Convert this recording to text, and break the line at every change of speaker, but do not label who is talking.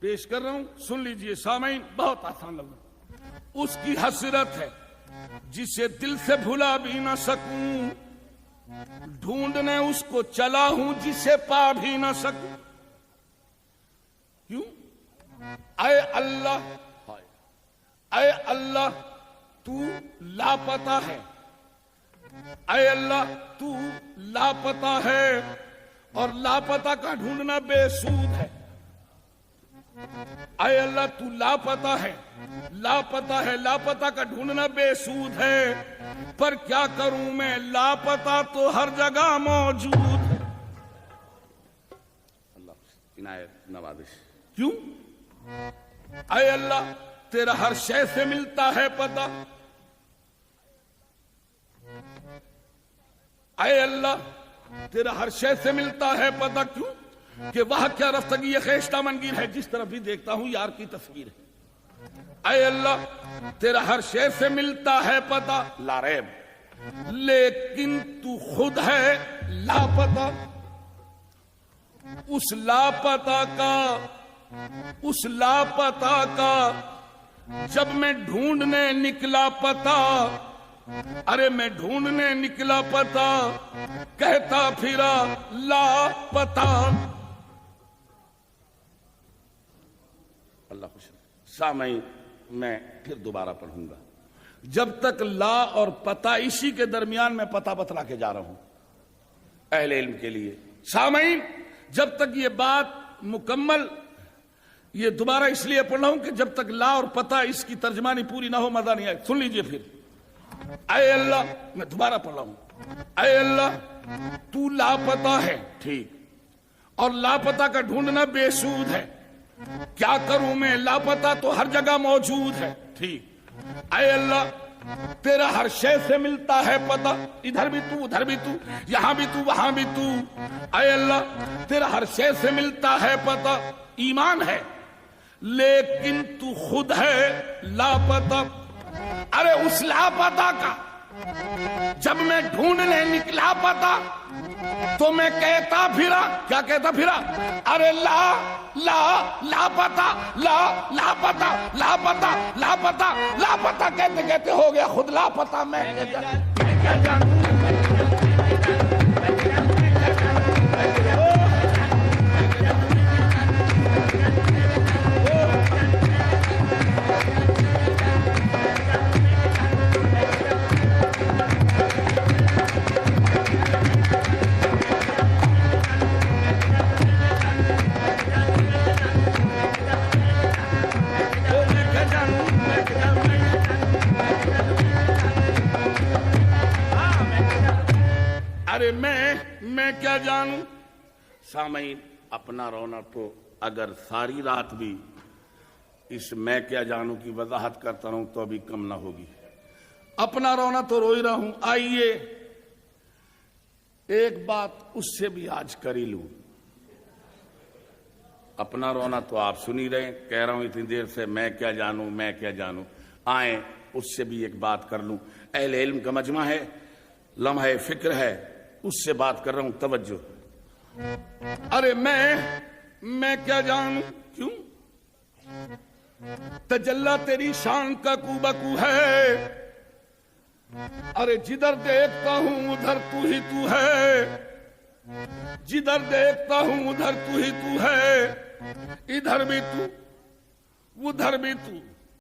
پیش کر رہا ہوں، سن لیجئے سامعین، بہت آسان لفظ۔ اس کی حسرت ہے جسے دل سے بھلا بھی نہ سکوں، ڈھونڈنے اس کو چلا ہوں جسے پا بھی نہ سکوں۔ کیوں؟ اے اللہ، اے اللہ تو لاپتہ ہے، اے اللہ تو لاپتہ ہے، اور لاپتہ کا ڈھونڈنا بے سود ہے۔ اے اللہ تو لاپتہ ہے، لاپتہ ہے، لاپتہ کا ڈھونڈنا بے سود ہے، پر کیا کروں میں، لاپتہ تو ہر جگہ موجود ہے۔ اللہ عنایت نوازش۔ کیوں؟ اے اللہ تیرا ہر شے سے ملتا ہے پتہ، اے اللہ تیرا ہر شے سے ملتا ہے پتہ۔ کیوں کہ وہ کیا رفتگی یہ خیشتہ منگیر ہے، جس طرف بھی دیکھتا ہوں یار کی تصویر ہے۔ اے اللہ تیرا ہر شے سے ملتا ہے پتہ، لا ریب، لیکن تو خود ہے لاپتہ۔ اس لاپتہ کا جب میں ڈھونڈنے نکلا پتہ، ارے میں ڈھونڈنے نکلا پتہ، کہتا پھرا لاپتہ۔ اللہ خوش۔ سامعین میں پھر دوبارہ پڑھوں گا، جب تک لا اور پتہ، اسی کے درمیان میں پتہ بتلا کے جا رہا ہوں اہل علم کے لیے۔ سامعین جب تک یہ بات مکمل، یہ دوبارہ اس لیے پڑھ رہا ہوں کہ جب تک لا اور پتہ اس کی ترجمانی پوری نہ ہو مزہ نہیں آئے۔ سن لیجئے پھر۔ اے اللہ، میں دوبارہ پڑھ رہا ہوں، اے اللہ تو لاپتہ ہے، ٹھیک، اور لاپتہ کا ڈھونڈنا بے سود ہے، کیا کروں میں، لاپتہ تو ہر جگہ موجود ہے، ٹھیک۔ اے اللہ تیرا ہر شے سے ملتا ہے پتہ، ادھر بھی تو ادھر بھی تو، یہاں بھی تو وہاں بھی تو۔ اے اللہ تیرا ہر شے سے ملتا ہے پتہ، ایمان ہے، لیکن تو خود ہے لاپتہ۔ ارے اس لاپتہ کا جب میں ڈھونڈنے نکلا پتہ تو میں کہتا پھرا، کیا کہتا پھرا، ارے لاپتہ، لاپتہ، لاپتہ، لاپتہ، لاپتہ کہتے کہتے ہو گیا خود لاپتہ۔ میں کیا جانوں۔ ارے میں کیا جانوں۔ سامعین اپنا رونا تو اگر ساری رات بھی اس میں کیا جانوں کی وضاحت کرتا رہوں تو ابھی کم نہ ہوگی۔ اپنا رونا تو رو ہی رہا ہوں، آئیے ایک بات اس سے بھی آج کر ہی لوں۔ اپنا رونا تو آپ سنی رہے، کہہ رہا ہوں اتنی دیر سے میں کیا جانوں، میں کیا جانوں، آئیں اس سے بھی ایک بات کر لوں۔ اہل علم کا مجمع ہے، لمحہ فکر ہے، اس سے بات کر رہا ہوں، توجہ۔ ارے میں کیا جانوں، کیوں تجلی تیری شان کا کو بکو ہے، ارے جدھر دیکھتا ہوں ادھر تو ہی تو ہے، جدھر دیکھتا ہوں ادھر تو ہی تو ہے، ادھر بھی تو ادھر بھی تو۔